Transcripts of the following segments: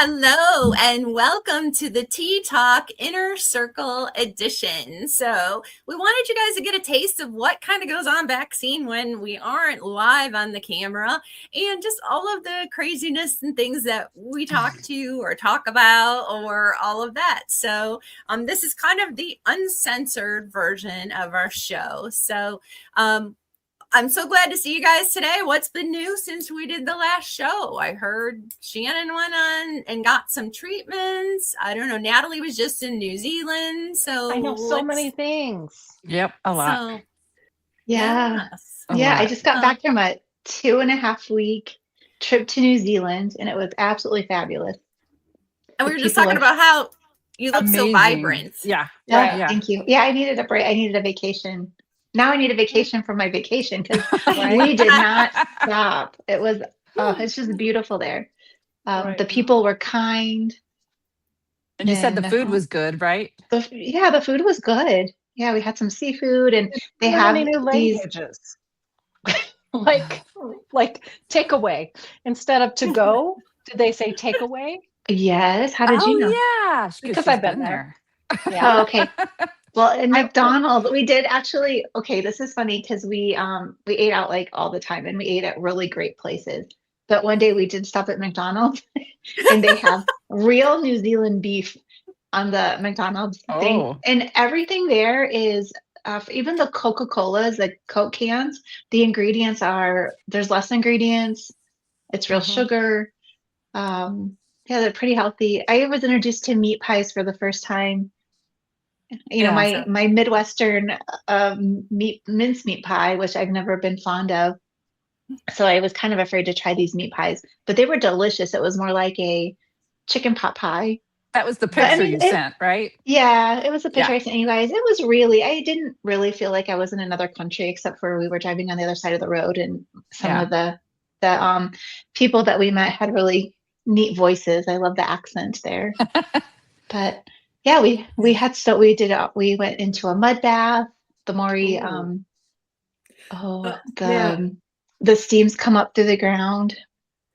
Hello and welcome to the Tea Talk Inner Circle edition. So we wanted you guys to get a taste of what kind of goes on backscene when we aren't live on the camera and just all of the craziness and things that we talk to or talk about or all of that. So this is kind of the uncensored version of our show. So I'm so glad to see you guys today. What's been new since we did the last show? I heard Shannon went on and got some treatments. I don't know. Natalie was just in New Zealand. So I know so many things. Yep, a lot. So, Yeah. yes. I just got back from a 2.5-week trip to New Zealand, and it was absolutely fabulous. And we were just talking about how you look so vibrant. Yeah. Thank you. Yeah, I needed a break. I needed a vacation. Now I need a vacation from my vacation because we did not stop. It was, it's just beautiful there. The people were kind. And you said the food was good, right? The food was good. Yeah, we had some seafood, and they have new languages. like takeaway instead of to go. Did they say takeaway? Yes. How did you know? Yeah, because I've been there. Yeah. Oh, okay. Well, in McDonald's, we did actually. Okay, this is funny because we ate out like all the time, and we ate at really great places. But one day we did stop at McDonald's, and they have real New Zealand beef on the McDonald's thing, and everything there is. Even the Coca-Colas, the Coke cans, the ingredients there's less ingredients. It's real sugar. Yeah, they're pretty healthy. I was introduced to meat pies for the first time. You know, my Midwestern mincemeat pie, which I've never been fond of. So I was kind of afraid to try these meat pies, but they were delicious. It was more like a chicken pot pie. That was the picture you sent, right? Yeah, it was a picture I sent you guys. It was I didn't really feel like I was in another country, except for we were driving on the other side of the road, and some of the people that we met had really neat voices. I love the accent there. But yeah, we went into a mud bath. The Maury, the steams come up through the ground.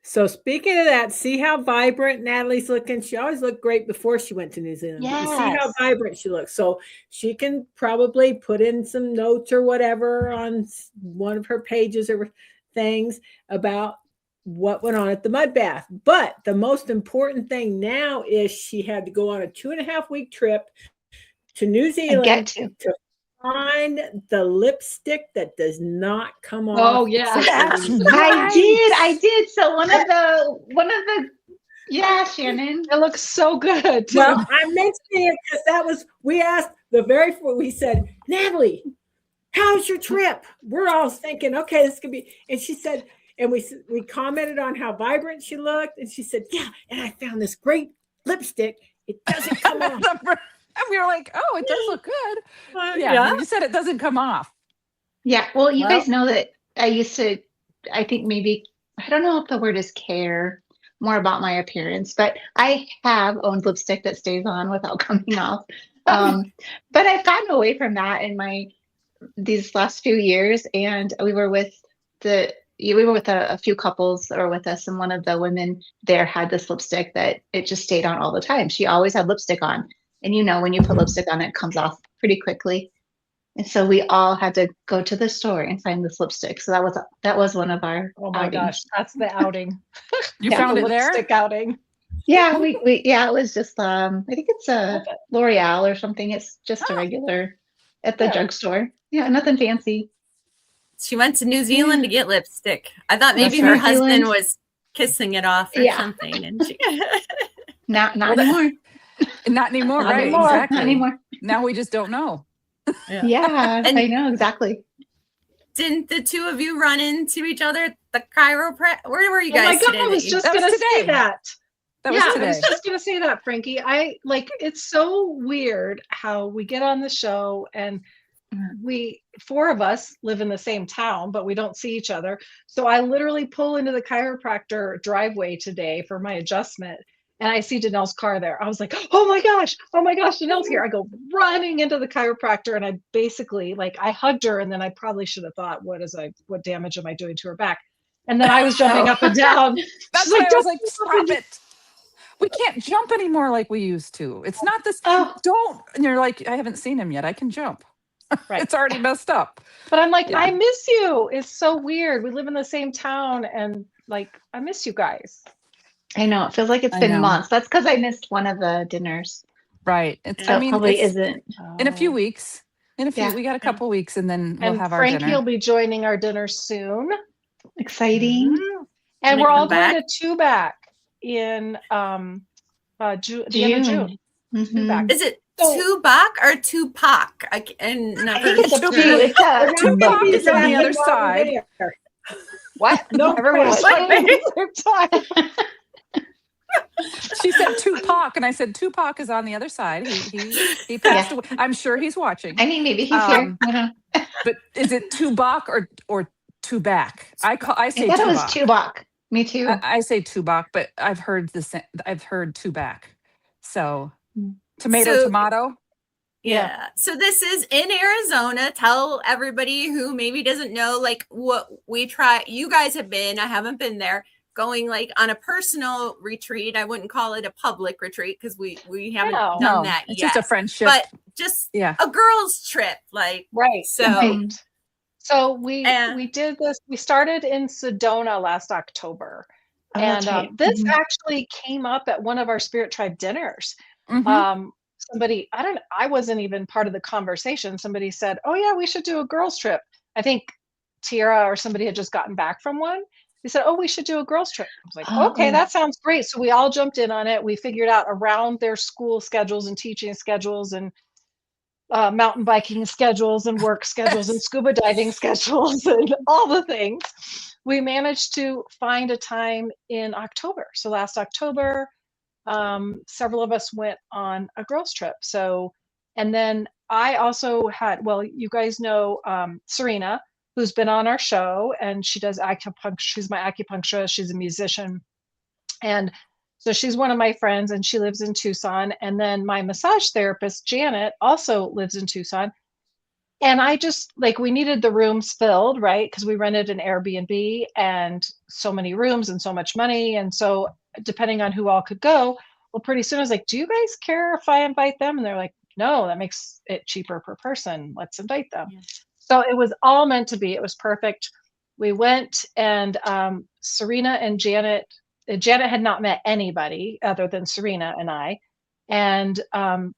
So speaking of that, see how vibrant Natalie's looking? She always looked great before she went to New Zealand. Yes. You see how vibrant she looks. So she can probably put in some notes or whatever on one of her pages or things about what went on at the mud bath. But the most important thing now is she had to go on a 2.5-week trip to New Zealand to find the lipstick that does not come off. Oh yeah, I did. So one of the Shannon, it looks so good. Well, I'm mentioning it because we said, Natalie, how's your trip? We're all thinking, okay, this could be. And she said, and we commented on how vibrant she looked, and she said, yeah, and I found this great lipstick. It doesn't come off. And we were like, oh, it does look good. Yeah. You said it doesn't come off. Yeah. Well, you guys know that I think maybe, I don't know if the word is care more about my appearance, but I have owned lipstick that stays on without coming off. But I've gotten away from that in these last few years. And we were with a few couples that were with us, and one of the women there had this lipstick that it just stayed on all the time. She always had lipstick on. And you know, when you put lipstick on, it comes off pretty quickly. And so we all had to go to the store and find this lipstick. So that was one of our gosh, that's the outing. You found it there? Lipstick outing. Yeah, it was just I think it's a L'Oreal or something. It's just a regular at the drugstore. Yeah, nothing fancy. She went to New Zealand to get lipstick. I thought maybe her husband was kissing it off or something. And she not anymore. Not anymore, right? Exactly. Not anymore. Now we just don't know. Yeah, I know exactly. Didn't the two of you run into each other at the chiropractor? Where were you guys today? I was just going to say that. That was today. I was just going to say that, Frankie. It's so weird how we get on the show and four of us live in the same town, but we don't see each other. So I literally pull into the chiropractor driveway today for my adjustment. And I see Danelle's car there. I was like, oh my gosh, Danelle's here. I go running into the chiropractor, and I basically I hugged her, and then I probably should have thought, what damage am I doing to her back? And then I was jumping up and down. That's why I was like, stop it. We can't jump anymore like we used to. It's not this. Oh, Don't. And you're like, I haven't seen him yet. I can jump. Right. It's already messed up. But I'm like, Yeah. I miss you. It's so weird. We live in the same town and like, I miss you guys. I know. It feels like it's I been know. months. That's because I missed one of the dinners. Right. It's. So I it mean, probably it's isn't. in a few Oh. weeks. In a few, Yeah. we got a couple weeks, and then we'll And have our Frankie dinner. will be joining our dinner soon. Exciting. Mhm. And Gonna we're come all going back? to Tubac in the end of June. Mhm. Tubac. Is it So- Tupac or Tupac? And I never think it's a Tupac. two. It's a Tupac is on the Exactly other why side. we're there. What? No, Everyone was What? saying it at the same time. She said Tupac, and I said Tupac is on the other side. He passed Yeah. away. I'm sure he's watching. I mean, maybe he's here. Um, I don't know. But is it Tubac or Tubac? I I say thought it was Tubac. Tubak. Me too. I say Tubac, but I've heard I've heard Tubac. So Mm. tomato, So- tomato. Yeah. So this is in Arizona. Tell everybody who maybe doesn't know, like, what we try. You guys have been, I haven't been there, going like on a personal retreat. I wouldn't call it a public retreat because we haven't No. done that It's yet. just a friendship. But just Yeah. a girls' trip. Like, Right. so Right. So we And- did this. We started in Sedona last October. Oh, And that's right. this Mhm. actually came up at one of our Spirit Tribe dinners. Mhm. Somebody, I wasn't even part of the conversation. Somebody said, "Oh yeah, we should do a girls trip." I think Tiara or somebody had just gotten back from one. They said, "Oh, we should do a girls trip." I was like, Oh. "Okay, that sounds great." So we all jumped in on it. We figured out around their school schedules and teaching schedules and mountain biking schedules and work schedules and scuba diving schedules and all the things. We managed to find a time in October. So last October, several of us went on a girls trip. So, and then I also had, well, you guys know Serena, who's been on our show, and she does acupuncture. She's my acupuncturist. She's a musician. And so she's one of my friends, and she lives in Tucson. And then my massage therapist, Janet, also lives in Tucson. And I just like, we needed the rooms filled, right? Because we rented an Airbnb and so many rooms and so much money. And so depending on who all could go, well, pretty soon I was like, do you guys care if I invite them? And they're like, no, that makes it cheaper per person. Let's invite them. Yeah. So it was all meant to be. It was perfect. We went, and Serena and Janet had not met anybody other than Serena and I. And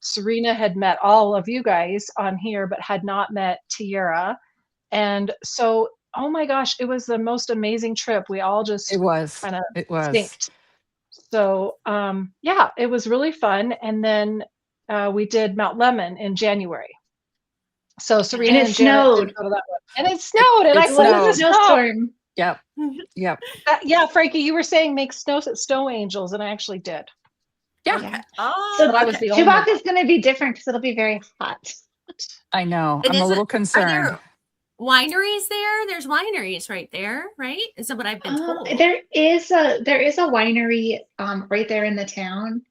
Serena had met all of you guys on here, but had not met Tiara. And so, oh my gosh, it was the most amazing trip. We all just It was. kind of It was. synced. So yeah, it was really fun. And then we did Mount Lemon in January. So Serena it and Janet snowed. did go to that one. And it snowed, and It I put in the snowed. snow. Snowstorm. Yep. Yep. Yeah, Frankie, you were saying make snow angels, and I actually did. Yeah. Yeah. Oh, So But I was okay. the only Tubak one. is going to be different because it'll be very hot. I know. And I'm a is little Are concerned. there wineries there? There's wineries right there, right? Is that what I've been told? There is a winery right there in the town.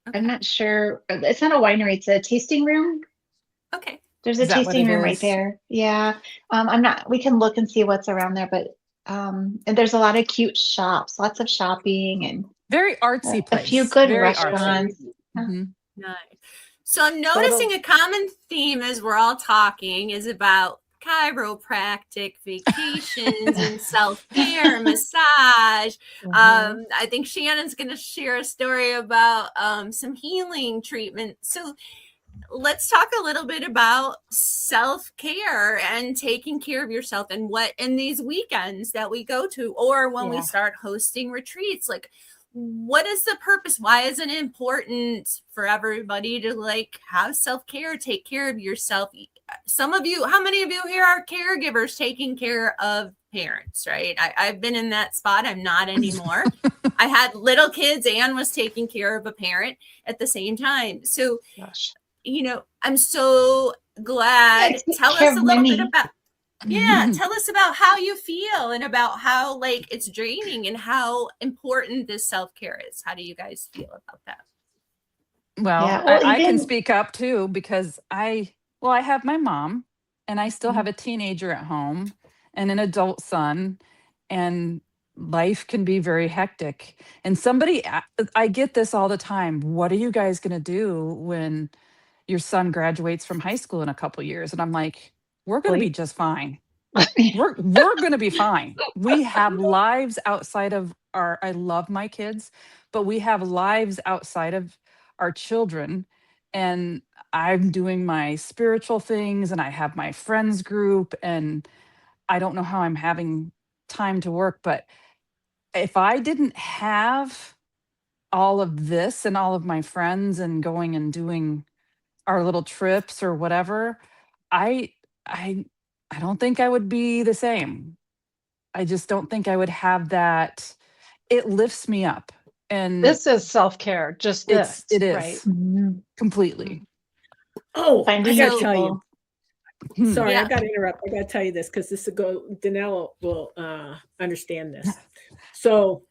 Okay. I'm not sure. It's not a winery. It's a tasting room. Okay. There's a Is that what tasting it room right is? there. Yeah. I'm not. We can look and see what's around there, but and there's a lot of cute shops, lots of shopping, and Very artsy a place. few good Very restaurants. Mhm. Nice. So I'm noticing a common theme as we're all talking is about chiropractic, vacations, and self-care, massage. I think Shannon's going to share a story about some healing treatment. So let's talk a little bit about self-care and taking care of yourself, and what in these weekends that we go to, or when we Yeah. start hosting retreats, like, what is the purpose? Why is it important for everybody to like have self-care, take care of yourself? Some of you, how many of you here are caregivers taking care of parents, right? I've been in that spot. I'm not anymore. I had little kids and was taking care of a parent at the same time. So, Gosh. you know, I'm so glad. Yeah, Tell care us a of little many. bit about, yeah, tell us about how you feel and about how like it's draining and how important this self-care is. How do you guys feel about that? Well, Yeah, well, I can even- speak up too because I have my mom, and I still Mm-hmm. have a teenager at home and an adult son, and life can be very hectic. And I get this all the time. What are you guys going to do when your son graduates from high school in a couple years? And I'm like, we're going to be Sleep. just fine. We're going to be fine. We have lives outside of I love my kids, but we have lives outside of our children. And I'm doing my spiritual things and I have my friends group, and I don't know how I'm having time to work. But if I didn't have all of this and all of my friends and going and doing our little trips or whatever, I I I don't think I would be the same. I just don't think I would have that. It lifts me up, and This is self-care, just this, it right? is Mhm. completely. Oh, I Finding gotta So- tell you. Hmm. Sorry, Yeah. I got to interrupt. I got to tell you this because Danelle will understand this. So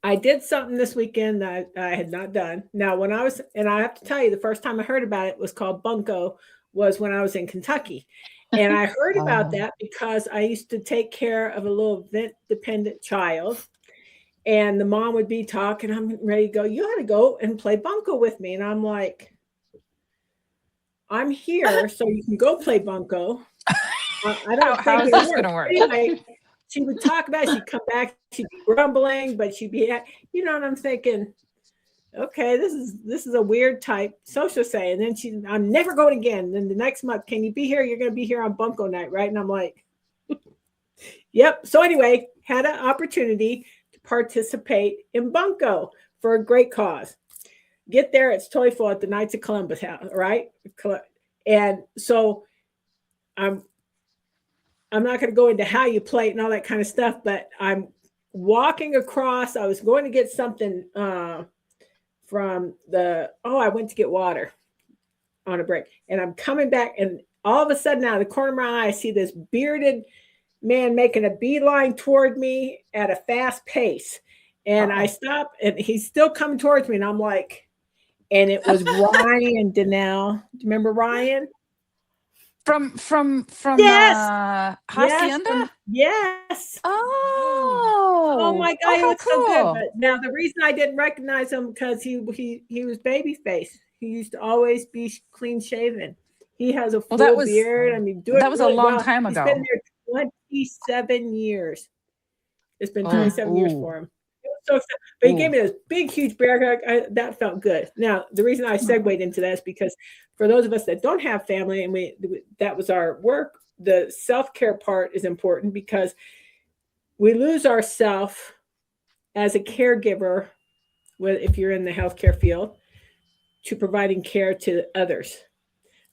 I did something this weekend that I had not done. Now, and I have to tell you, the first time I heard about it was called Bunko, was when I was in Kentucky. And I heard about Oh. that because I used to take care of a little vent-dependent child. And the mom would be talking, I'm ready to go, you ought to go and play Bunko with me. And I'm like, I'm here so you can go play Bunko. I don't How think is it'll this gonna work? Anyway, she would talk about it. She'd come back, she'd be grumbling, but she'd be, and I'm thinking, okay, this is a weird type social say. And then I'm never going again. Then the next month, can you be here? You're going to be here on Bunko night, right? And I'm like, yep. So anyway, had an opportunity to participate in Bunko for a great cause. Get there, it's totally full at the Knights of Columbus house, right? And so I'm not going to go into how you play it and all that kind of stuff, but I'm walking across. I was going to get something I went to get water on a break, and I'm coming back, and all of a sudden, out of the corner of my eye, I see this bearded man making a beeline toward me at a fast pace. And I stop, and he's still coming towards me, and I'm like, and it was Ryan Danelle. Do you remember Ryan? From Yes. Hacienda? Yes. Oh my God, he how looks so good. cool. But now the reason I didn't recognize him because he was baby face. He used to always be clean shaven. He has a full That was beard. I mean, doing that was a really long well. time He's ago. been there 27 years. It's been 27 years for him. So, but he gave me this big, huge bear hug. That felt good. Now, the reason I segued into that is because for those of us that don't have family, and that was our work, the self-care part is important because we lose ourselves as a caregiver, if you're in the healthcare field, to providing care to others,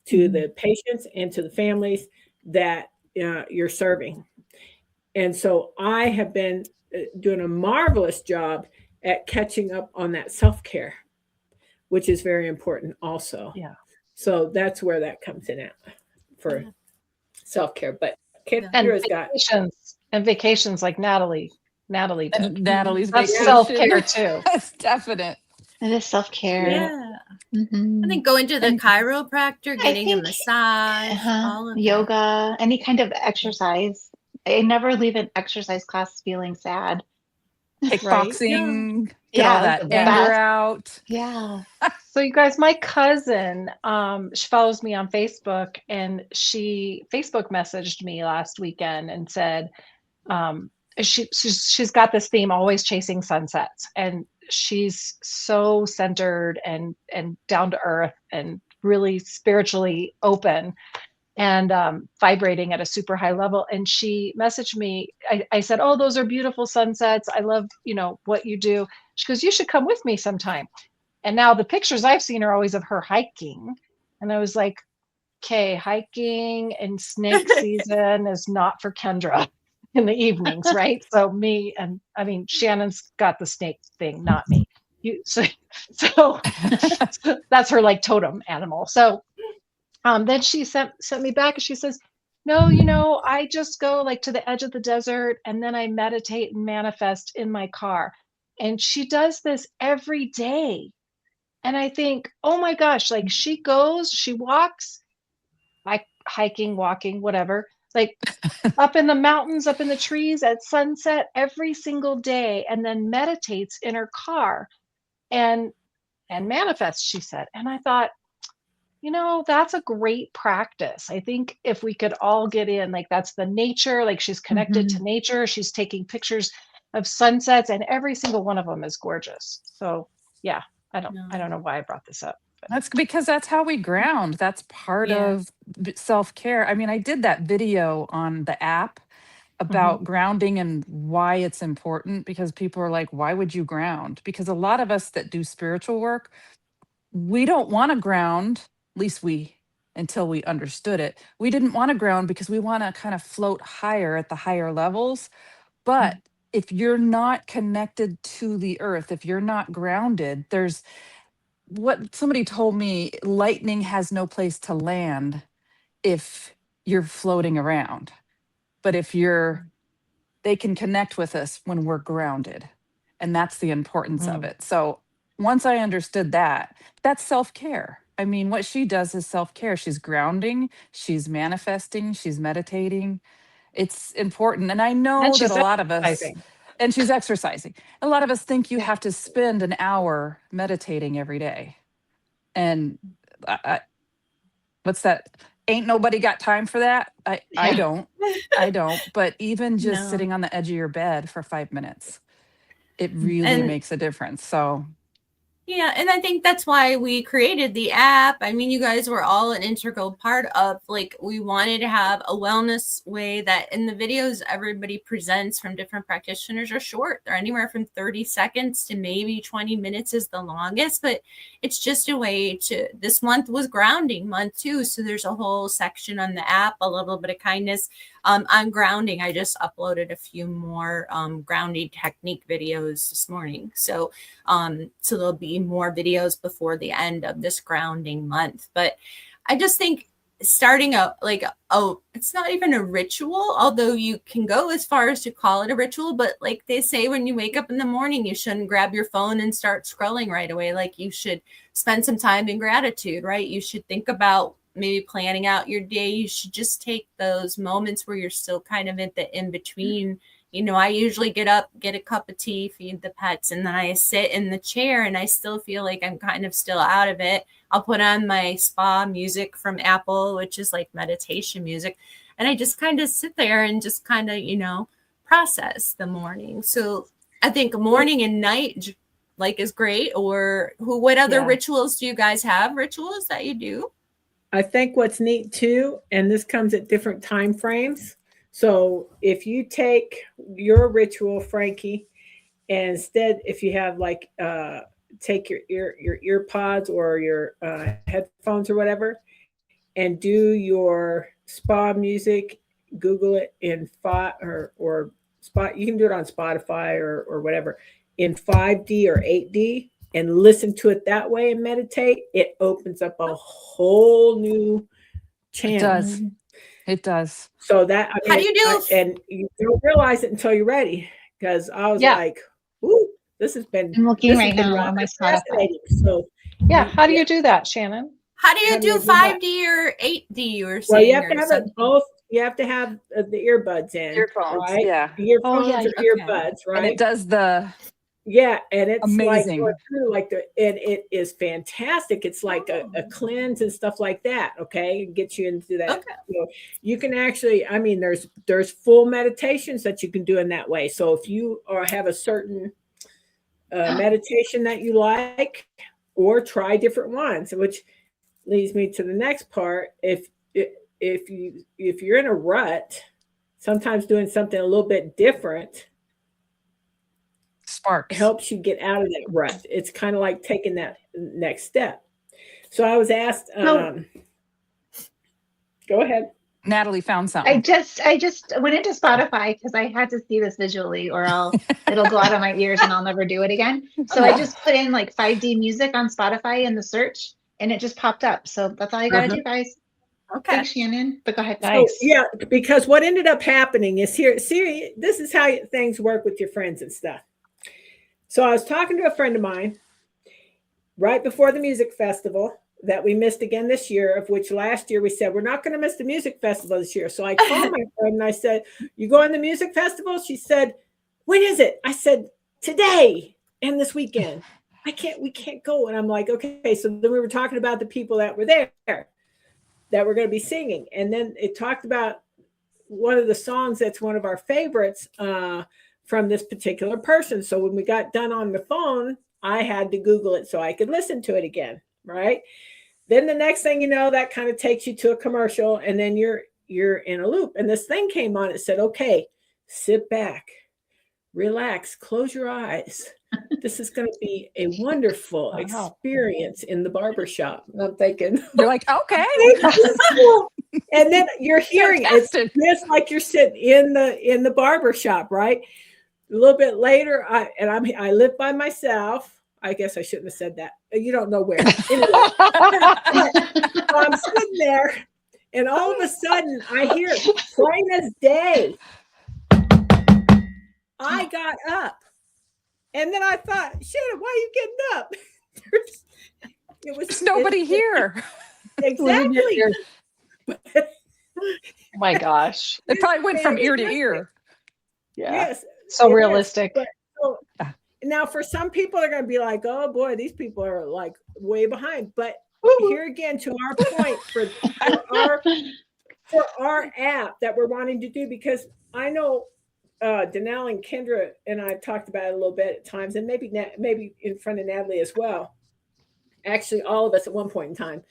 to the patients and to the families that you're serving. And so I have been doing a marvelous job at catching up on that self-care, which is very important also. Yeah. So that's where that comes in at for self-care. But Kendra's got vacations like Natalie did. And Natalie's That's vacation. self-care too. That's definite. It is self-care. Yeah. Mhm. I think going to the And chiropractor, getting a think- massage, all of that. yoga, any kind of exercise. I never leave an exercise class feeling sad. Kickboxing, get Yeah, all that the anger best. out. Yeah. So you guys, my cousin, she follows me on Facebook, and she Facebook messaged me last weekend and said, she's got this theme, always chasing sunsets, and she's so centered and down to earth and really spiritually open and vibrating at a super high level. And she messaged me. I said, "Oh, those are beautiful sunsets. I love, what you do." She goes, "You should come with me sometime." And now the pictures I've seen are always of her hiking. And I was like, okay, hiking in snake season is not for Kendra in the evenings, right? So Shannon's got the snake thing, not me. So that's her like totem animal. So then she sent me back and she says, "No, I just go like to the edge of the desert and then I meditate and manifest in my car." And she does this every day. And I think, oh my gosh, like she walks, like hiking, walking, whatever, like up in the mountains, up in the trees at sunset every single day, and then meditates in her car and manifests, she said. And I thought, that's a great practice. I think if we could all get in, like that's the nature, like she's connected to nature, she's taking pictures of sunsets, and every single one of them is gorgeous. So yeah, I don't know why I brought this up. That's because that's how we ground. That's part of self-care. I mean, I did that video on the app about grounding and why it's important, because people are like, why would you ground? Because a lot of us that do spiritual work, we don't want to ground, at least until we understood it, we didn't want to ground because we want to kind of float higher at the higher levels. But if you're not connected to the earth, if you're not grounded, there's what somebody told me, lightning has no place to land if you're floating around. But if they can connect with us when we're grounded. And that's the importance of it. So once I understood that, that's self-care. I mean, what she does is self-care. She's grounding, she's manifesting, she's meditating. It's important. And I know that a lot of us, and she's exercising. A lot of us think you have to spend an hour meditating every day. And what's that? Ain't nobody got time for that. I don't. But even just sitting on the edge of your bed for 5 minutes, it really makes a difference. So yeah, and I think that's why we created the app. I mean, you guys were all an integral part of, like, we wanted to have a wellness way that in the videos everybody presents from different practitioners are short. They're anywhere from 30 seconds to maybe 20 minutes is the longest, but it's just a way to, this month was grounding month too. So there's a whole section on the app, a little bit of kindness. On grounding, I just uploaded a few more grounding technique videos this morning. So there'll be more videos before the end of this grounding month. But I just think starting out it's not even a ritual, although you can go as far as to call it a ritual. But like they say, when you wake up in the morning, you shouldn't grab your phone and start scrolling right away. Like you should spend some time in gratitude, right? You should think about maybe planning out your day. You should just take those moments where you're still kind of at the in-between. I usually get up, get a cup of tea, feed the pets, and then I sit in the chair and I still feel like I'm kind of still out of it. I'll put on my spa music from Apple, which is like meditation music. And I just kind of sit there and just kind of, process the morning. So I think morning and night is great. Or what other rituals do you guys have? Rituals that you do? I think what's neat too, and this comes at different time frames. So if you take your ritual, Frankie, and instead, if you have take your ear pods or your headphones or whatever, and do your spa music, Google it in spot or spot. You can do it on Spotify or whatever in 5D or 8D. And listen to it that way and meditate, it opens up a whole new channel. It does. So that, how do you do? And you don't realize it until you're ready. Because I was like, "Ooh, this has been." I'm looking right now on my Spotify. So how do you do that, Shannon? How do you do 5D or 8D? Or well, you have to have it both. You have to have the earbuds in, earphones, right? Yeah, Earphones or earbuds, right? And it does the. Yeah, and it's amazing. And it is fantastic. It's like a cleanse and stuff like that. Okay, it gets you into that. Okay. You can actually, there's full meditations that you can do in that way. So if you have a certain meditation that you like, or try different ones, which leads me to the next part. If you're in a rut, sometimes doing something a little bit different helps you get out of that rut. It's kind of like taking that next step. So I was asked, go ahead. Natalie found something. I just went into Spotify because I had to see this visually or it'll go out of my ears and I'll never do it again. So I just put in 5D music on Spotify in the search and it just popped up. So that's all you got to do, guys. Okay. Thanks, Shannon. But go ahead. So, because what ended up happening is this is how things work with your friends and stuff. So I was talking to a friend of mine right before the music festival, that we missed again this year, of which last year we said, we're not going to miss the music festival this year. So I called my friend and I said, you going to the music festival? She said, when is it? I said, today and this weekend. We can't go. And I'm like, okay. So then we were talking about the people that were there that were going to be singing. And then it talked about one of the songs that's one of our favorites from this particular person. So when we got done on the phone, I had to Google it so I could listen to it again. Right. Then the next thing you know, that kind of takes you to a commercial, and then you're in a loop. And this thing came on. It said, okay, sit back, relax, close your eyes. This is going to be a wonderful experience in the barbershop. I'm thinking, You're like, okay. And then you're hearing it. It's just like you're sitting in the barbershop, right? A little bit later, I live by myself. I guess I shouldn't have said that. You don't know where. Anyway, I'm sitting there, and all of a sudden, I hear plain as day. I got up, and then I thought, Shannon, why are you getting up? There's nobody here. Exactly. Oh my gosh. It probably went from ear to ear. Yeah. Yes. So realistic. So, now, for some people, they're going to be like, oh boy, these people are like way behind. But here again, to our point, for our app that we're wanting to do, because I know Danelle and Kendra and I've talked about it a little bit at times, and maybe in front of Natalie as well. Actually, all of us at one point in time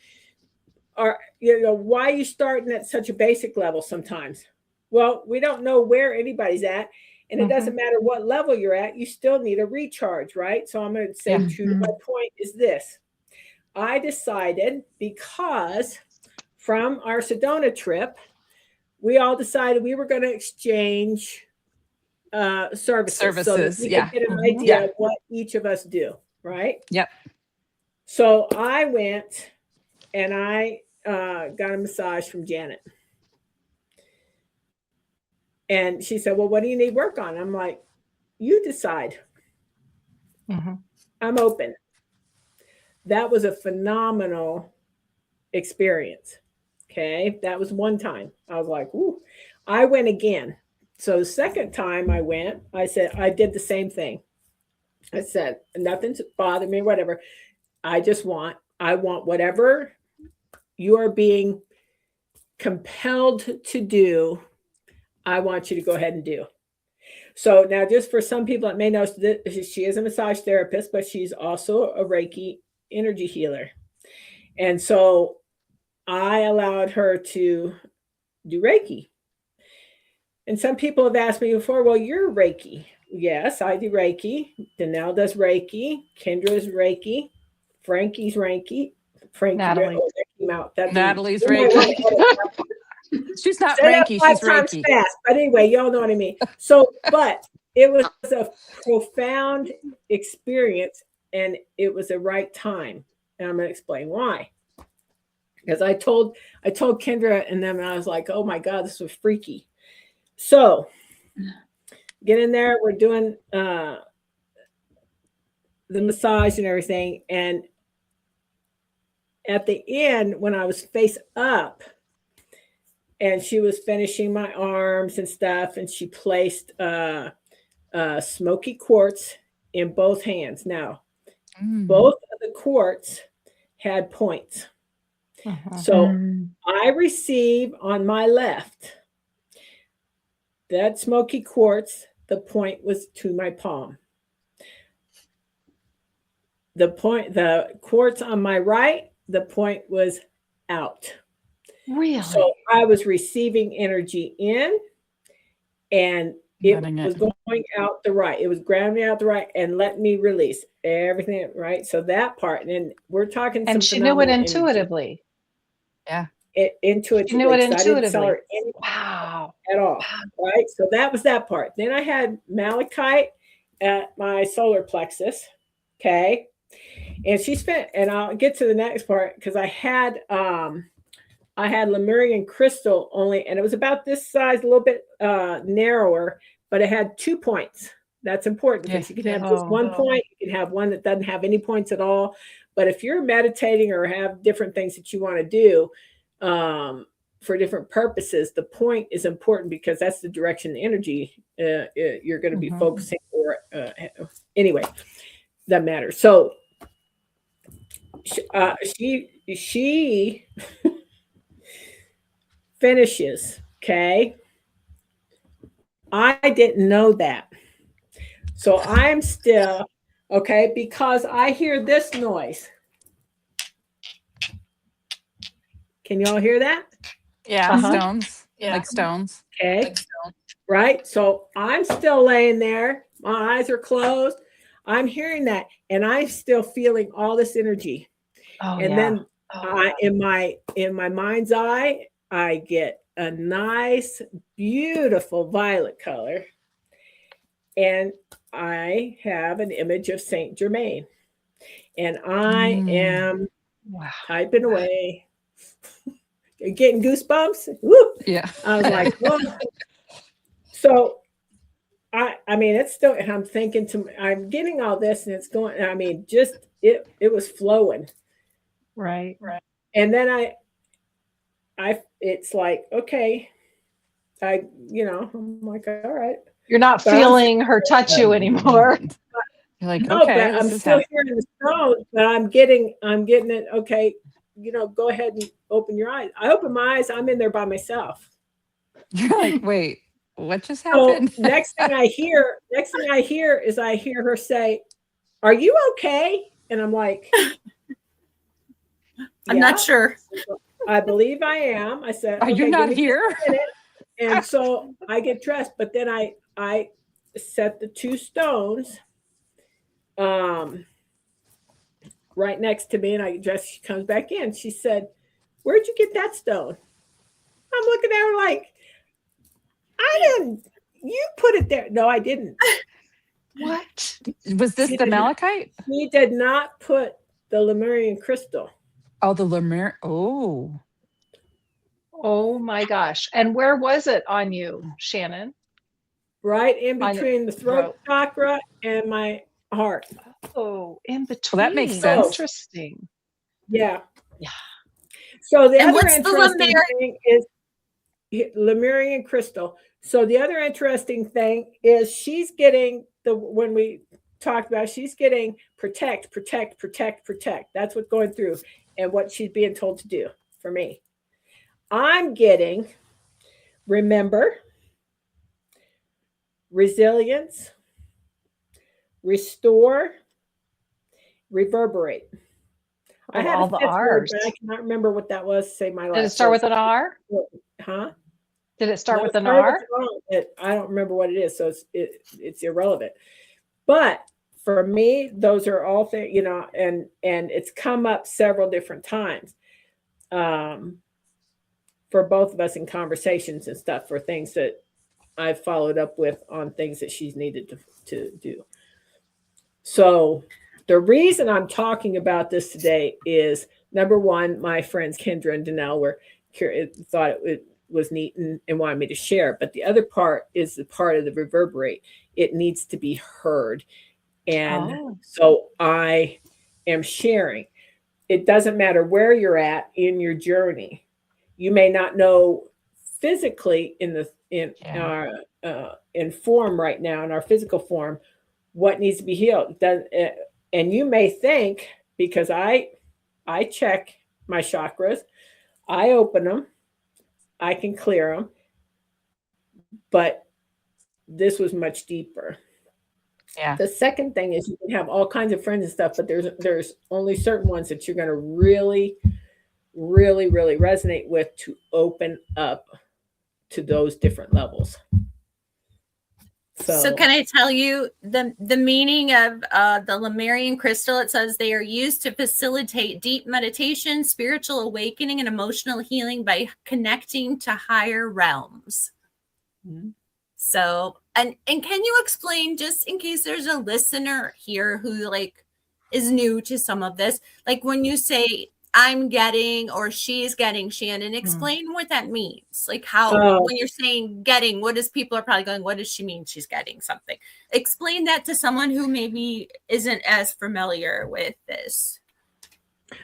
are, why are you starting at such a basic level sometimes? Well, we don't know where anybody's at. And it doesn't matter what level you're at, you still need a recharge, right? So I'm going to say my point is this. I decided, because from our Sedona trip, we all decided we were going to exchange services so that we could get an idea of what each of us do, right? Yep. So I went and I got a massage from Janet. And she said, well, what do you need work on? I'm like, you decide. I'm open. That was a phenomenal experience. Okay. That was one time. I was like, ooh. I went again. So the second time I went, I said, I did the same thing. I said, nothing's bothered me, whatever. I want whatever you are being compelled to do, I want you to go ahead and do. So now, just for some people that may know, she is a massage therapist, but she's also a Reiki energy healer. And so I allowed her to do Reiki. And some people have asked me before, well, you're Reiki. Yes, I do Reiki. Danelle does Reiki. Kendra is Reiki. Frankie's Reiki. Natalie. Natalie's Reiki. She's not Frankie, she's Reiki. Fast. But anyway, y'all know what I mean. So, but it was a profound experience, and it was the right time. And I'm going to explain why. Because I told Kendra and them, and I was like, oh my God, this was freaky. So get in there. We're doing the massage and everything. And at the end, when I was face up, and she was finishing my arms and stuff, and she placed smoky quartz in both hands. Now, both of the quartz had points. So I receive on my left that smoky quartz, the point was to my palm. The quartz on my right, the point was out. Really? So I was receiving energy in, and it was going out the right. It was grounding out the right and letting me release everything, right? So that part, and then we're talking. And she knew it intuitively. Yeah. Intuitively. She knew it intuitively. Wow. At all. Right. So that was that part. Then I had malachite at my solar plexus. Okay. And she spent, and I'll get to the next part, because I had Lemurian crystal only, and it was about this size, a little bit narrower, but it had 2 points. That's important, because you can have just one point. You can have one that doesn't have any points at all. But if you're meditating or have different things that you want to do for different purposes, the point is important because that's the direction, the energy you're going to be focusing. Or anyway, that matters. So she finishes. Okay. I didn't know that. So I'm still, okay, because I hear this noise. Can you all hear that? Yeah, stones. Yeah. Like stones. Okay. Like stones. Right. So I'm still laying there. My eyes are closed. I'm hearing that. And I'm still feeling all this energy. Oh, And yeah. then in my mind's eye, I get a nice, beautiful violet color. And I have an image of Saint Germain. And I am typing away, getting goosebumps. Woo! Yeah. I was like, whoa. So I mean, it's still, and I'm thinking I'm getting all this and it's going, I mean, just, it was flowing. Right. And then it's like, okay, I'm like, all right. You're not feeling her touch you anymore. You're like, no, okay, but I'm still hearing the stones, but I'm getting it. Okay, go ahead and open your eyes. I open my eyes. I'm in there by myself. You're like, wait, what just happened? So next thing I hear is I hear her say, "Are you okay?" And I'm like, I'm not sure. I believe I am. I said, "Are you not here?" And so I get dressed, but then I set the two stones right next to me, and I get dressed. She comes back in. She said, "Where'd you get that stone?" I'm looking at her like, I didn't. You put it there. No, I didn't. What? Was this the malachite? He did not put the Lemurian crystal. Oh, the Lemurian. Oh. Oh my gosh. And where was it on you, Shannon? Right in between the throat chakra and my heart. Oh, in between. Well, that makes sense. Interesting. Yeah. So the other what's interesting thing is Lemurian crystal. So the other interesting thing is she's getting when we talked about, she's getting protect. That's what's going through and what she's being told to do for me. I'm getting remember, resilience, restore, reverberate. I had all the R's. Word, but I cannot remember what that was. Say my last. Did it start with an R? Huh? Did it start with an R? I don't remember what it is, so it's irrelevant. But for me, those are all things, and it's come up several different times for both of us in conversations and stuff, for things that I've followed up with on things that she's needed to do. So the reason I'm talking about this today is, number one, my friends Kendra and Danelle were curious, thought it was neat and wanted me to share. But the other part is the part of the reverberate. It needs to be heard. And so I am sharing. It doesn't matter where you're at in your journey. You may not know physically in form right now, in our physical form, what needs to be healed. And you may think, because I check my chakras, I open them, I can clear them, but this was much deeper. Yeah. The second thing is you can have all kinds of friends and stuff, but there's only certain ones that you're going to really, really, really resonate with to open up to those different levels. So can I tell you the meaning of the Lemurian crystal? It says they are used to facilitate deep meditation, spiritual awakening, and emotional healing by connecting to higher realms. Mm-hmm. So, and can you explain, just in case there's a listener here who is new to some of this, when you say I'm getting or she's getting, Shannon, explain what that means. How, when you're saying getting, people are probably going, what does she mean she's getting something? Explain that to someone who maybe isn't as familiar with this.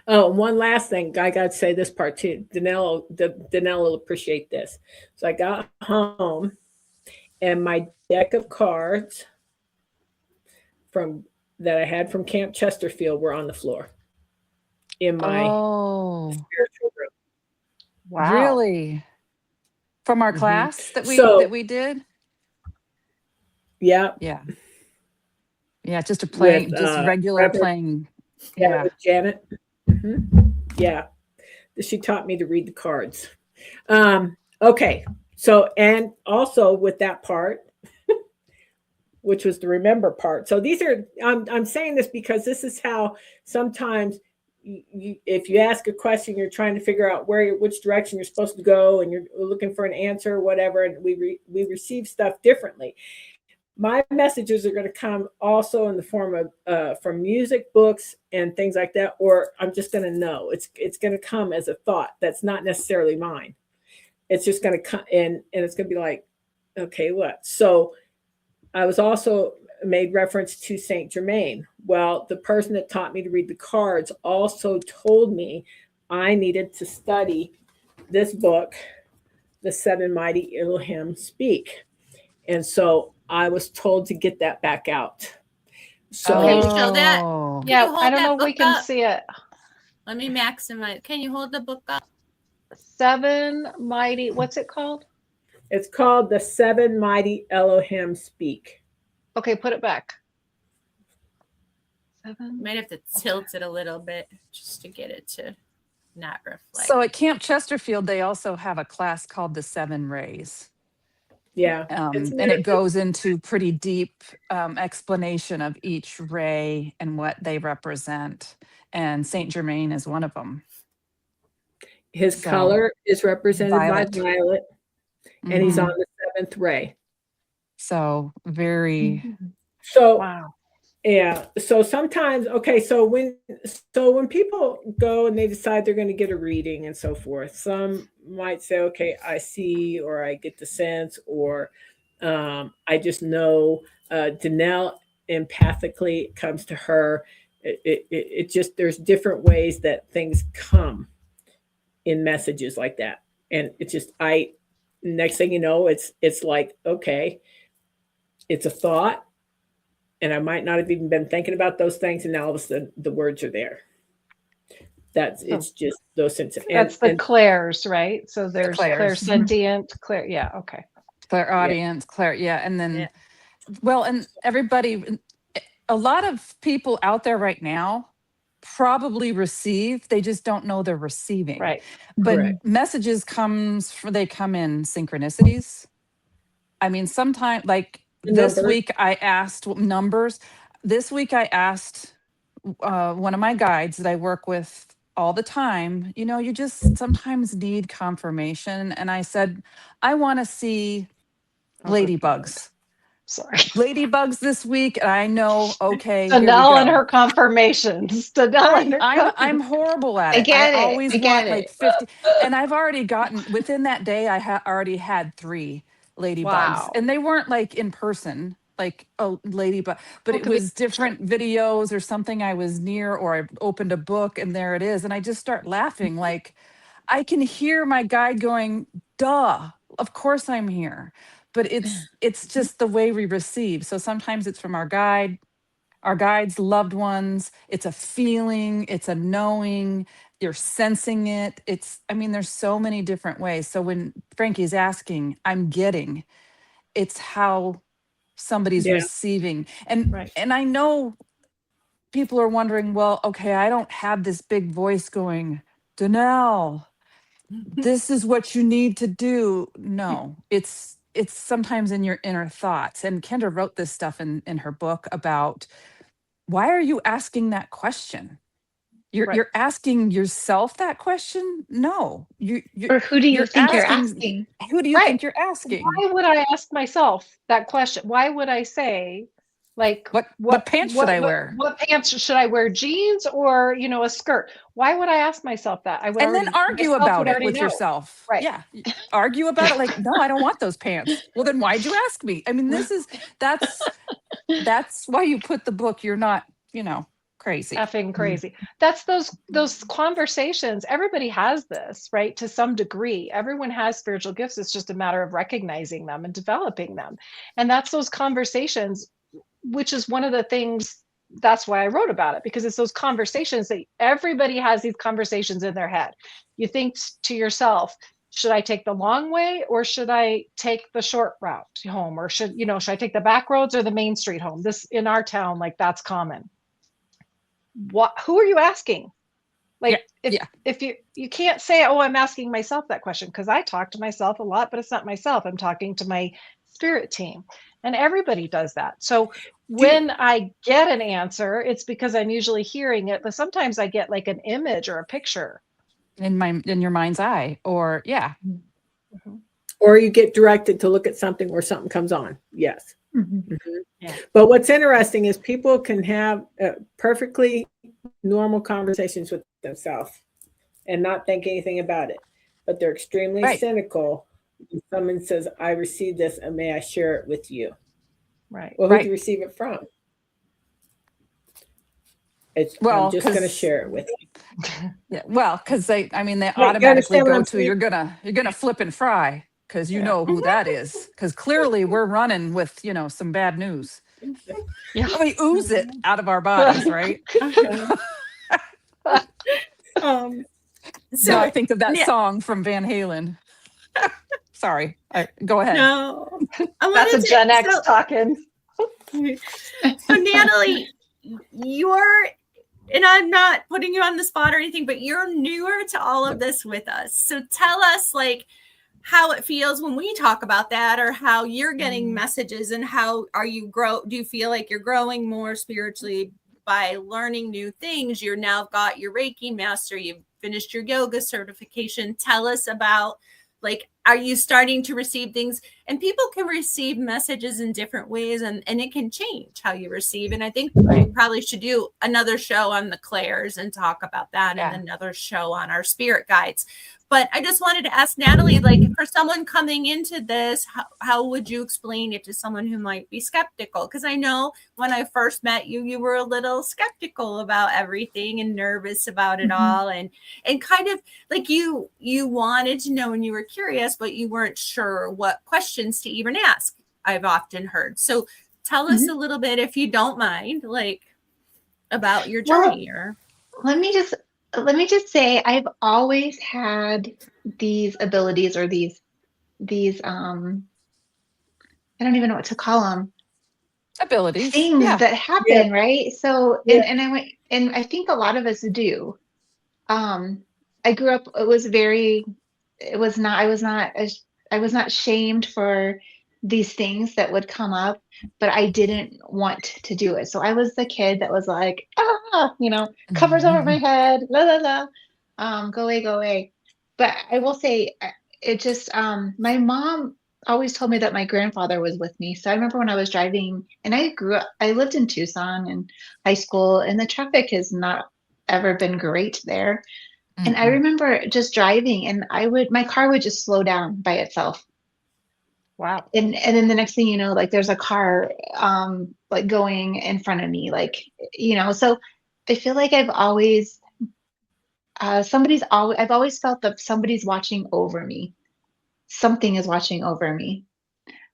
Oh, and one last thing, I got to say this part too. Danelle will appreciate this. So I got home, and my deck of cards from that I had from Camp Chesterfield were on the floor in my Oh, spiritual Wow. really? From our room. Hmm. class that So we did? yeah, Yeah. Yeah, just a with playing, just regular Reverend, playing. yeah, Yeah. with Janet. Hmm. Yeah, she taught me to read the cards. Okay, so and also with that part, which was the remember part. So these are I'm saying this because this is how sometimes if you ask a question, you're trying to figure out which direction you're supposed to go, and you're looking for an answer or whatever, and we receive stuff differently. My messages are going to come also in the form of from music, books, and things like that, or I'm just going to know it's going to come as a thought that's not necessarily mine. It's just going to come in, and it's going to be like, okay, what? So I was also made reference to Saint Germain. Well, the person that taught me to read the cards also told me I needed to study this book, The Seven Mighty Elohim Speak. And so I was told to get that back out. Can So you show that? Oh, Can you Yeah, I hold don't know that if we book can up? see it. Let me maximize. Can you hold the book up? Seven Mighty, what's it called? it's called The Seven Mighty Elohim Speak. Okay, put it back. You Seven. might have to tilt it a little bit just to get it to not reflect. so at Camp Chesterfield, they also have a class called the Seven Rays. Yeah. It's And it goes into pretty deep explanation of each ray and what they represent. And Saint Germain is one of them. his So color is represented by violet. violet, and he's on Mhm. the seventh ray. So very, So Wow. yeah. So sometimes, okay. So when people go and they decide they're going to get a reading and so forth, some might say, okay, I see, or I get the sense, or I just know. Danelle empathically comes to her. It just there's different ways that things come in messages like that, and it's just I. Next thing you know, it's like okay, it's a thought, and I might not have even been thinking about those things, and now all of a sudden the words are there. That's So it's just those things, that's the clairs, right? So the there's clairs, clairsentient, clear. Yeah, okay. yeah, clairaudience, clair, yeah. And Yeah. then, well, and everybody, a lot of people out there right now probably receive, they just don't know they're receiving. Right. But correct. messages they come in synchronicities. I mean, sometimes like The this numbers, week I asked numbers. This week I asked one of my guides that I work with all the time, you just sometimes need confirmation. And I said, I want to see Oh, good Lord. ladybugs. Sorry. Ladybugs this week. And I know, okay, here we Danelle and go. her confirmations. Danelle and her I'm horrible at I it. I get it. always I get want like it. 50, and I've already gotten within that day. Already had 3 ladybugs, Wow. and they weren't like in person, like a ladybug, but Well, it could be was different videos or something I was near, or I opened a book and there it is, and I just start laughing. Like I can hear my guide going, "Duh, of course I'm here," but it's just the way we receive. So sometimes it's from our guides, loved ones. It's a feeling, it's a knowing, you're sensing it. I mean, there's so many different ways. So when Frankie's asking, I'm getting, it's how somebody's yeah, receiving. And right. and I know people are wondering, well, okay, I don't have this big voice going, Danelle, this is what you need to do. No, it's sometimes in your inner thoughts. And Kendra wrote this stuff in her book about why are you asking that question? Right. You're asking yourself that question? No. Or who do you You're think you're asking, asking? who do you Right. think you're asking? Why would I ask myself that question? Why would I say, like, What pants should I wear? what pants should I wear? Jeans or, a skirt? Why would I ask myself that? And then argue Myself would about it already with know. yourself. Right. Yeah. Argue about it like, no, I don't want those pants. Well, then why'd you ask me? I mean, that's why you put the book. You're not, Crazy. Effing crazy. That's those conversations. Everybody has this, right? To some degree. Everyone has spiritual gifts. It's just a matter of recognizing them and developing them. And that's those conversations, which is one of the things, that's why I wrote about it, because it's those conversations that everybody has, these conversations in their head. You think to yourself, should I take the long way or should I take the short route home? Or should I take the back roads or the main street home? This in our town, like that's common. Who are you asking? Like if you can't say, oh, I'm asking myself that question, because I talk to myself a lot, but it's not myself. I'm talking to my spirit team, and everybody does that. So when I get an answer, it's because I'm usually hearing it, but sometimes I get like an image or a picture in your mind's eye, or or you get directed to look at something where something comes on. Yes. Yeah. But what's interesting is people can have perfectly normal conversations with themselves and not think anything about it, but they're extremely cynical when someone says, I received this and may I share it with you? Right. Well, who do you receive it from? I'm just going to share it with you. Yeah, well, because they automatically go to you're gonna flip and fry, because you know who that is, because clearly we're running with some bad news. Yeah. We ooze it out of our bodies, right? So I think of that song from Van Halen. Sorry, go ahead. No, that's a Gen X talking. So Natalie, and I'm not putting you on the spot or anything, but you're newer to all of this with us. So tell us like how it feels when we talk about that, or how you're getting messages, and how do you feel like you're growing more spiritually by learning new things? You're now got your Reiki master, you've finished your yoga certification. Tell us about, like, are you starting to receive things? And people can receive messages in different ways, and it can change how you receive. And I think we probably should do another show on the clairs and talk about that, and another show on our spirit guides. But I just wanted to ask Natalie, like, for someone coming into this, how would you explain it to someone who might be skeptical? Because I know when I first met you, you were a little skeptical about everything and nervous about it all. And kind of like you wanted to know and you were curious, but you weren't sure what questions to even ask, I've often heard. So tell us a little bit, if you don't mind, like, about your journey. Let me just say, I've always had these abilities, or these I don't even know what to call them. Abilities. Things that happen, right? So, and I think a lot of us do. I grew up, I was not shamed for these things that would come up, but I didn't want to do it. So I was the kid that was like, covers over my head, la la la, go away. But I will say, it just, my mom always told me that my grandfather was with me. So I remember when I was driving, and I lived in Tucson in high school, and the traffic has not ever been great there. And I remember just driving, and my car would just slow down by itself. Wow. And then the next thing you know, like, there's a car like going in front of me, like, so I feel like I've always felt that somebody's watching over me. Something is watching over me.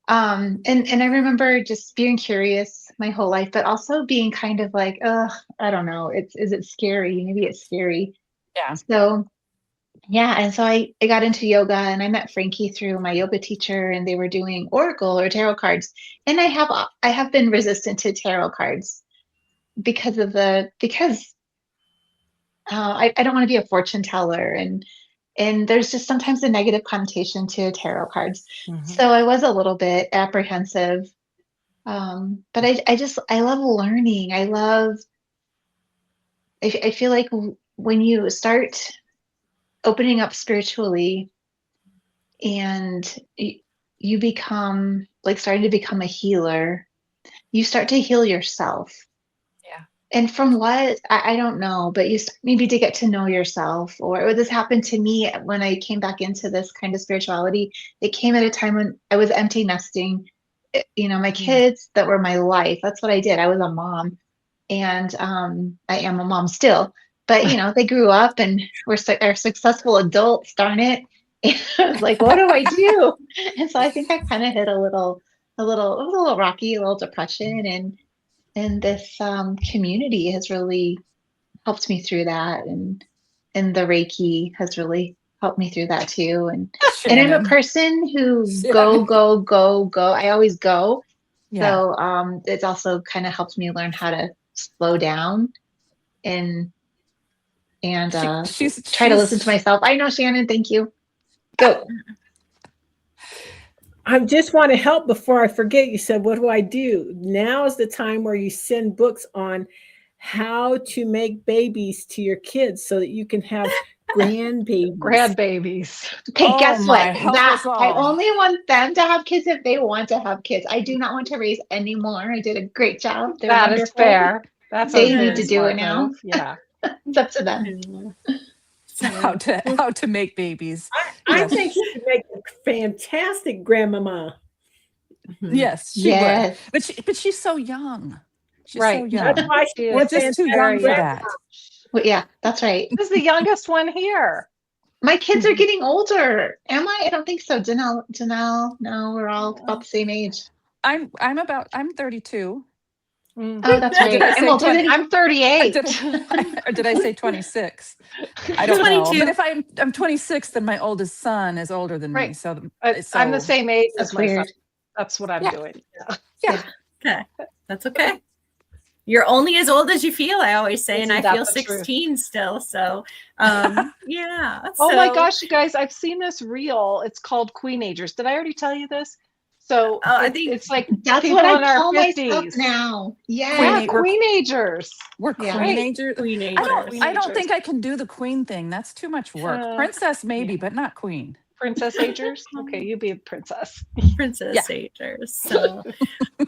And I remember just being curious my whole life, but also being kind of like, I don't know, is it scary? Maybe it's scary. Yeah. So and so I got into yoga, and I met Frankie through my yoga teacher, and they were doing oracle or tarot cards. And I have been resistant to tarot cards because I don't want to be a fortune teller, and there's just sometimes a negative connotation to tarot cards. So I was a little bit apprehensive. But I love learning. I feel like when you start opening up spiritually, and you become like starting to become a healer, you start to heal yourself. Yeah. And from what, I don't know, but you maybe to get to know yourself, or this happened to me when I came back into this kind of spirituality. It came at a time when I was empty nesting, my kids that were my life. That's what I did. I was a mom. and I am a mom still, but they grew up and are successful adults, darn it. And I was like, what do I do? And so I think I kind of hit it was a little rocky, a little depression, and this community has really helped me through that, and the Reiki has really helped me through that too. And I'm a Shannon. person who Shannon. go. I always go. Yeah. So it's also kind of helped me learn how to slow down and try to listen to myself. I know, Shannon. Thank you. Go. I just want to help before I forget. You said, what do I do? Now is the time where you send books on how to make babies to your kids so that you can have grandbabies. Grandbabies. Okay, guess what? Help That us all. I only want them to have kids if they want to have kids. I do not want to raise any more. I did a great job. They're That wonderful. is fair. That's They a need very to do it smart now. move. Yeah. It's up to them. How to make babies. I Yes. think she would make a fantastic grandmama. Yes, she Yes. would. But she's so young. She's so Right. young. That's why She We're is just too very young for young. that. Well, yeah, that's right. Who's the youngest one here? My kids are getting older. Am I? I don't think so. Danelle, no, we're all about the same age. I'm 32. Mm. Oh, that's right. Did I I'm say older 20? than I'm 38. Or did I say 26? I don't know. 22. But if I'm 26, then my oldest son is older than me. Right. So I'm the same age That's as my son. weird. That's what I'm Yeah. doing. Yeah. Okay. That's okay. You're only as old as you feel, I always say, and Isn't I that feel the truth? 16 still. So, yeah. Oh my So- gosh, you guys, I've seen this reel. It's called Queenagers. Did I already tell you this? So I think it's like That's people what in I our call myself 50s. now. Yeah, Yeah. Queenagers. We're Yeah. queenagers. Queenagers. I don't think I can do the queen thing. That's too much work. Princess maybe, yeah. but not queen. Princess agers? Okay, you be a princess. Princess Agers. So,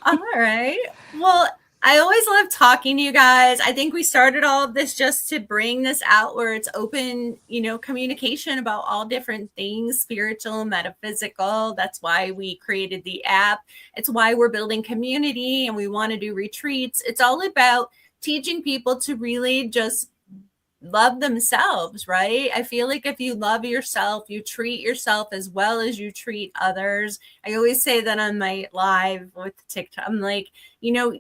all right. Well, I always love talking to you guys. I think we started all of this just to bring this out where it's open, communication about all different things, spiritual, metaphysical. That's why we created the app. It's why we're building community and we want to do retreats. It's all about teaching people to really just love themselves, right? I feel like if you love yourself, you treat yourself as well as you treat others. I always say that on my live with TikTok. I'm like,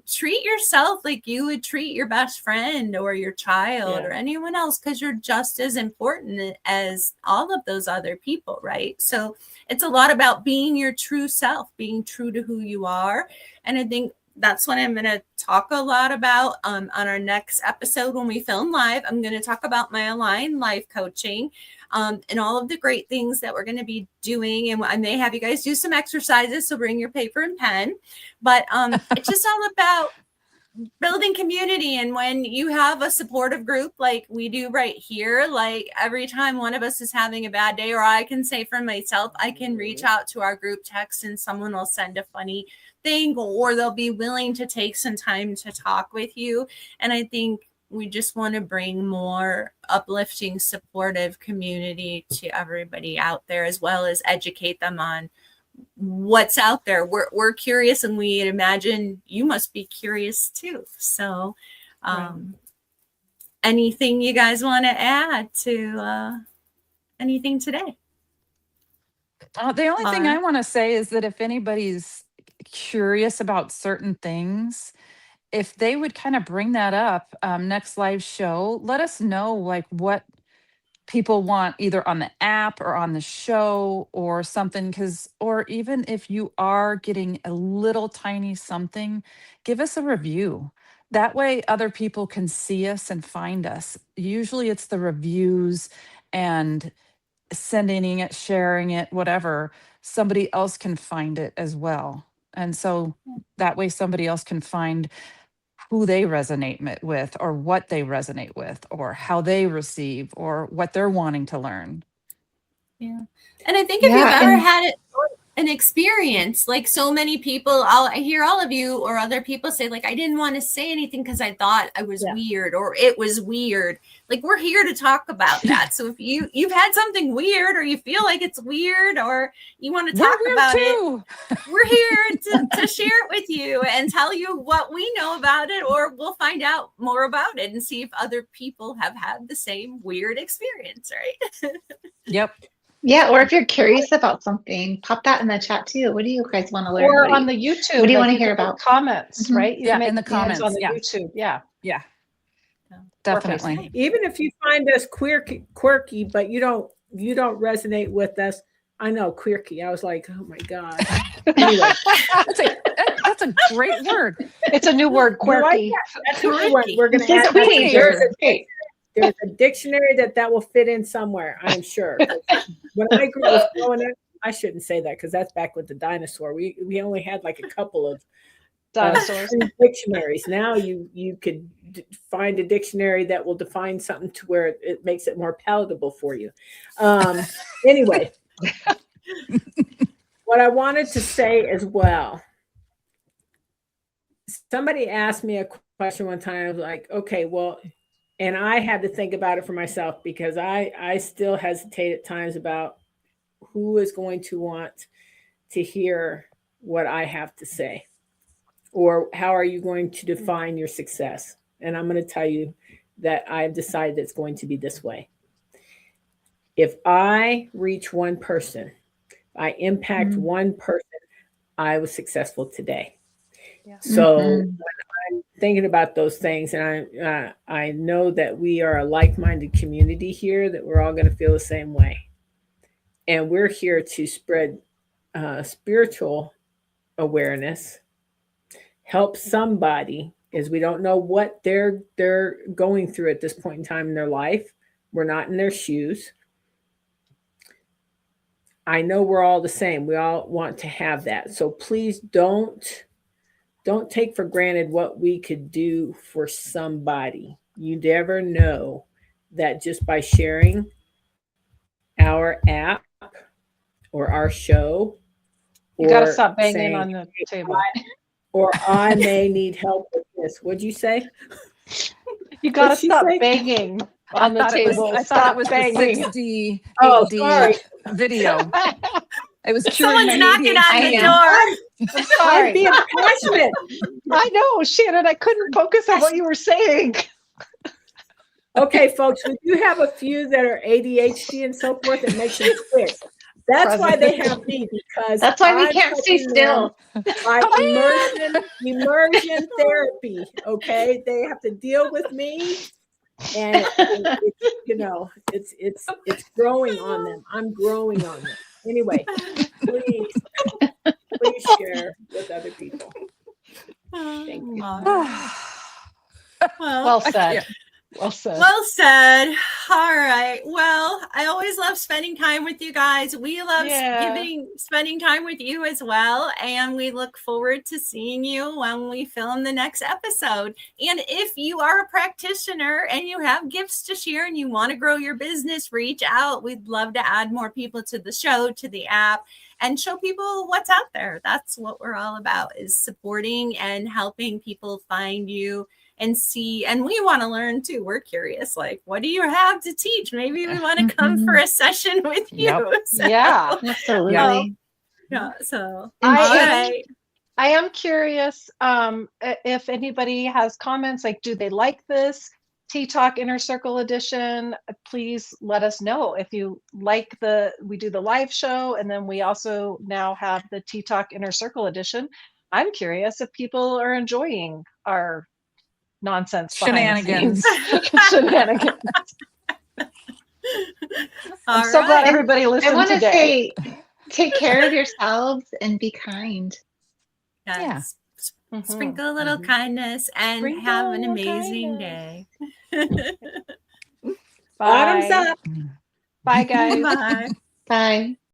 treat yourself like you would treat your best friend or your child or anyone else, because you're just as important as all of those other people, right? So it's a lot about being your true self, being true to who you are. And I think that's what I'm going to talk a lot about on our next episode when we film live. I'm going to talk about my Align life coaching and all of the great things that we're going to be doing. And I may have you guys do some exercises, so bring your paper and pen. But it's just all about building community. And when you have a supportive group like we do right here, like every time one of us is having a bad day, or I can say for myself, I can reach out to our group text and someone will send a funny thing, or they'll be willing to take some time to talk with you. And I think we just want to bring more uplifting, supportive community to everybody out there, as well as educate them on what's out there. We're curious, and we imagine you must be curious too. So anything you guys want to add to anything today? The only thing I want to say is that if anybody's curious about certain things, if they would kind of bring that up next live show, let us know like what people want either on the app or on the show or something, or even if you are getting a little tiny something, give us a review. That way other people can see us and find us. Usually it's the reviews and sending it, sharing it, whatever, somebody else can find it as well. And so that way somebody else can find who they resonate with, or what they resonate with, or how they receive, or what they're wanting to learn. Yeah. And I think if you've ever had an experience. Like so many people, I hear all of you or other people say, like, I didn't want to say anything because I thought I was weird or it was weird. Like, we're here to talk about that. So if you've had something weird or you feel like it's weird or you want to talk about it, we're here to share it with you and tell you what we know about it, or we'll find out more about it and see if other people have had the same weird experience, right? Yep. Yeah, or if you're curious about something, pop that in the chat too. What do you guys want to learn? Or on the YouTube. What do you want to like, hear can about? put comments, Mhm. right? You Yeah, can make in the comments, on the yeah. YouTube. Yeah. Yeah. Perfect. Definitely. Even if you find us quirky, but you don't resonate with us. I know, quirky. I was like, oh my God. Anyway, That's a great word. It's a new word, You like quirky. that? That's a new one. We're going to It's add pretty. there's a dictionary that will fit in somewhere, I'm sure. When I was growing up, I shouldn't say that because that's back with the dinosaur. We only had like a couple of Dinosaurs. dictionaries. Now you could find a dictionary that will define something to where it makes it more palatable for you. Anyway, what I wanted to say as well, somebody asked me a question one time. I was like, okay, well, and I had to think about it for myself because I still hesitate at times about who is going to want to hear what I have to say, or how are you going to define your success? And I'm going to tell you that I've decided it's going to be this way. If I reach one person, I impact one person, I was successful today. Yeah. So when I'm thinking about those things, and I know that we are a like-minded community here, that we're all going to feel the same way. And we're here to spread spiritual awareness, help somebody, as we don't know what they're going through at this point in time in their life. We're not in their shoes. I know we're all the same. We all want to have that. So please don't take for granted what we could do for somebody. You never know that just by sharing our app or our show, You got to or stop banging saying, on the table. I may need help with this. What'd you say? You got to What'd she stop say? banging on the table. I thought Stop it was banging. the 60, Oh, 8D sorry. video. It was curing Someone's my knocking ADHD. on the I door. I'm I'm sorry. being passionate. I know, Shannon. I couldn't focus on what you were saying. Okay, folks, we do have a few that are ADHD and so forth that makes them quick. That's why they have me, because That's why we I'm can't stay helping them still. by immersion therapy. Okay, they have to deal with me, and it's, it's growing on them. I'm growing on them. Anyway, please share with other people. Thank you. Well said. Well said. Well said. All right. Well, I always love spending time with you guys. We love spending time with you as well. And we look forward to seeing you when we film the next episode. And if you are a practitioner and you have gifts to share and you want to grow your business, reach out. We'd love to add more people to the show, to the app, and show people what's out there. That's what we're all about, is supporting and helping people find you and see. And we want to learn too. We're curious, like, what do you have to teach? Maybe we want to come for a session with you. Yep. So, Yeah. Absolutely. yeah. So I am curious if anybody has comments, like, do they like this Tea Talk Inner Circle edition? Please let us know. If you like we do the live show, and then we also now have the Tea Talk Inner Circle edition. I'm curious if people are enjoying our nonsense Shenanigans. Shenanigans. I'm so glad everybody listened I want to today. say, take care of yourselves and be kind. yes. Sprinkle a little kindness and have an amazing day. Bye. Bottoms up. Bye, guys. Bye. Bye.